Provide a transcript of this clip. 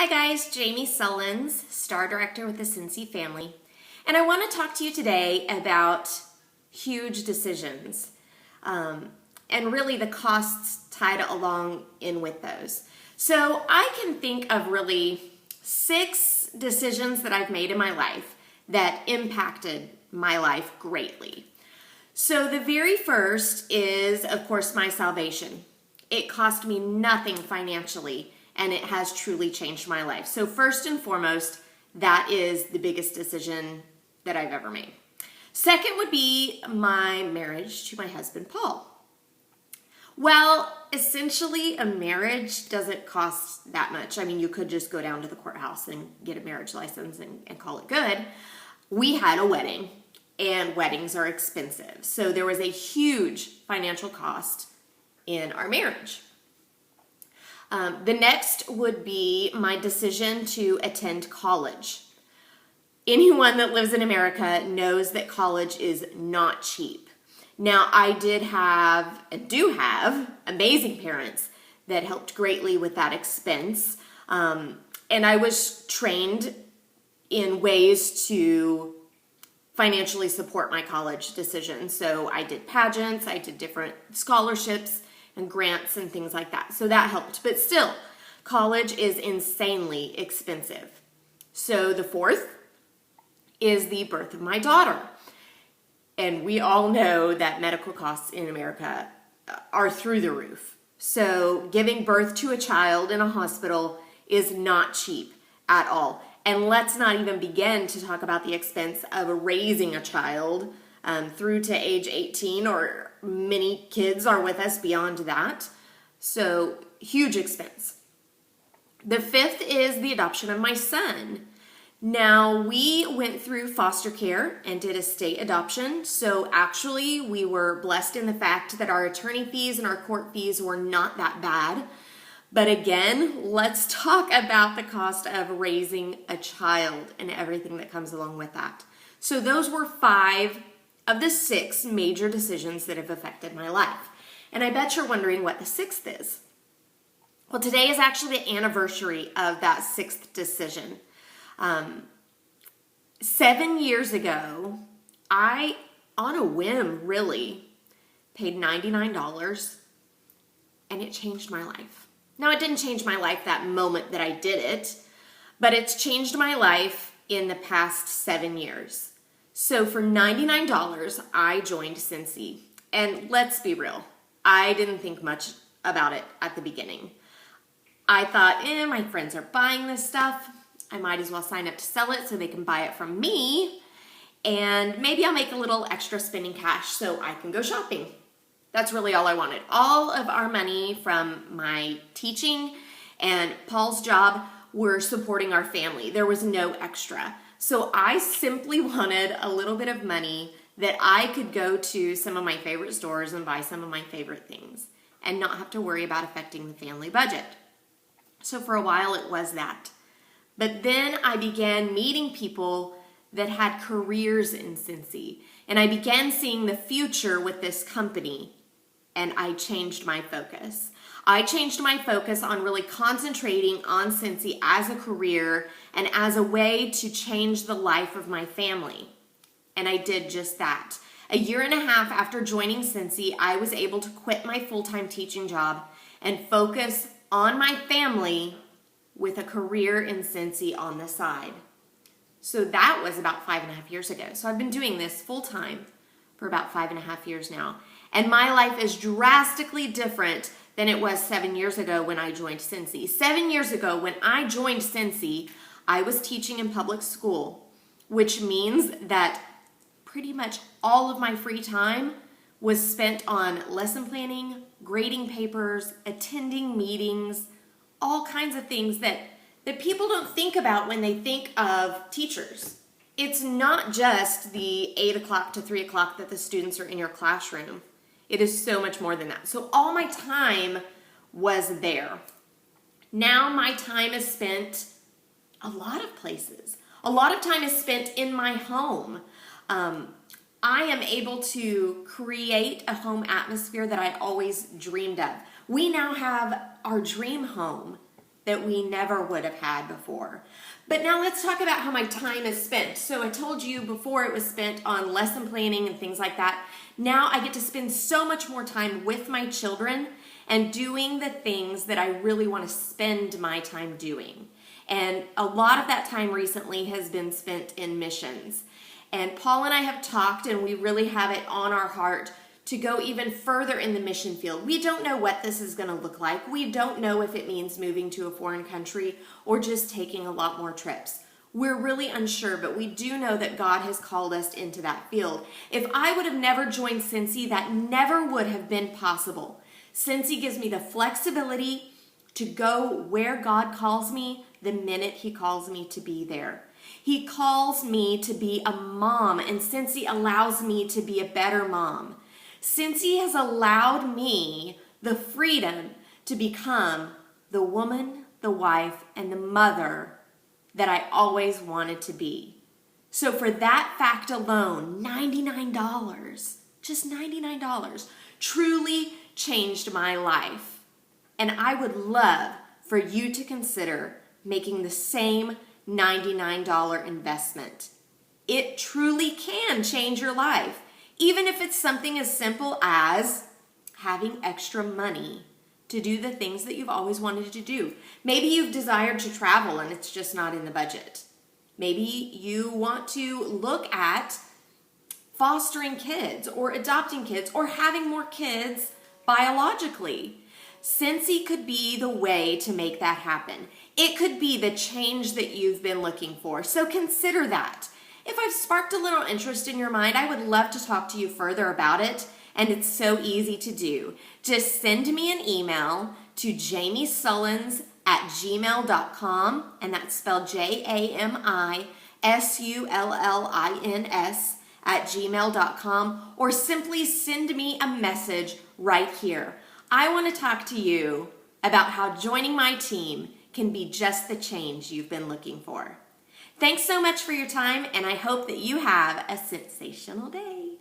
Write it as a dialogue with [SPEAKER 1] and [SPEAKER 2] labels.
[SPEAKER 1] Hi guys, Jamie Sullins, Star Director with the Cincy family, and I want to talk to you today about huge decisions and really the costs tied along in with those. So I can think of really 6 decisions that I've made in my life that impacted my life greatly. So the very first is, of course, my salvation. It cost me nothing financially, and it has truly changed my life. So first and foremost, that is the biggest decision that I've ever made. Second would be my marriage to my husband, Paul. Well, essentially, a marriage doesn't cost that much. I mean, you could just go down to the courthouse and get a marriage license and call it good. We had a wedding, and weddings are expensive. So there was a huge financial cost in our marriage. The next would be my decision to attend college. Anyone that lives in America knows that college is not cheap. Now, I did have and do have amazing parents that helped greatly with that expense. And I was trained in ways to financially support my college decision. So I did pageants, I did different scholarships and grants and things like that. So that helped. But still, college is insanely expensive. So the fourth is the birth of my daughter. And we all know that medical costs in America are through the roof. So giving birth to a child in a hospital is not cheap at all. And let's not even begin to talk about the expense of raising a child through to age 18, or many kids are with us beyond that. So huge expense. The fifth is the adoption of my son. Now, we went through foster care and did a state adoption. So actually, we were blessed in the fact that our attorney fees and our court fees were not that bad. But again, let's talk about the cost of raising a child and everything that comes along with that. So those were 5 of the 6 major decisions that have affected my life. And I bet you're wondering what the 6th is. Well, today is actually the anniversary of that 6th decision. 7 years ago, I, on a whim really, paid $99, and it changed my life. Now, it didn't change my life that moment that I did it, but it's changed my life in the past 7 years. So for $99, I joined Cincy. And let's be real, I didn't think much about it at the beginning. I thought, my friends are buying this stuff. I might as well sign up to sell it so they can buy it from me. And maybe I'll make a little extra spending cash so I can go shopping. That's really all I wanted. All of our money from my teaching and Paul's job were supporting our family. There was no extra. So I simply wanted a little bit of money that I could go to some of my favorite stores and buy some of my favorite things and not have to worry about affecting the family budget. So for a while it was that. But then I began meeting people that had careers in Cincy, and I began seeing the future with this company, and I changed my focus. I changed my focus on really concentrating on Cincy as a career and as a way to change the life of my family. And I did just that. A year and a half after joining Cincy, I was able to quit my full-time teaching job and focus on my family with a career in Cincy on the side. So that was about 5.5 years ago. So I've been doing this full-time for about 5.5 years now. And my life is drastically different than it was 7 years ago when I joined Cincy. 7 years ago when I joined Cincy, I was teaching in public school, which means that pretty much all of my free time was spent on lesson planning, grading papers, attending meetings, all kinds of things that people don't think about when they think of teachers. It's not just the 8 o'clock to 3 o'clock that the students are in your classroom. It is so much more than that. So all my time was there. Now my time is spent a lot of places. A lot of time is spent in my home. I am able to create a home atmosphere that I always dreamed of. We now have our dream home that we never would have had before. But now let's talk about how my time is spent. So I told you before it was spent on lesson planning and things like that. Now I get to spend so much more time with my children and doing the things that I really want to spend my time doing. And a lot of that time recently has been spent in missions. And Paul and I have talked, and we really have it on our heart to go even further in the mission field. We don't know what this is going to look like. We don't know if it means moving to a foreign country or just taking a lot more trips. We're really unsure, but we do know that God has called us into that field. If I would have never joined Cincy, that never would have been possible. Cincy gives me the flexibility to go where God calls me the minute He calls me to be there. He calls me to be a mom, and Cincy allows me to be a better mom. Cincy has allowed me the freedom to become the woman, the wife, and the mother that I always wanted to be. So for that fact alone, $99, just $99, truly changed my life. And I would love for you to consider making the same $99 investment. It truly can change your life, even if it's something as simple as having extra money to do the things that you've always wanted to do. Maybe you've desired to travel and it's just not in the budget. Maybe you want to look at fostering kids or adopting kids or having more kids biologically. Cincy could be the way to make that happen. It could be the change that you've been looking for. So consider that. If I've sparked a little interest in your mind, I would love to talk to you further about it. And it's so easy to do. Just send me an email to jamiesullins@gmail.com, and that's spelled JAMISULLINS@gmail.com, or simply send me a message right here. I want to talk to you about how joining my team can be just the change you've been looking for. Thanks so much for your time, and I hope that you have a sensational day.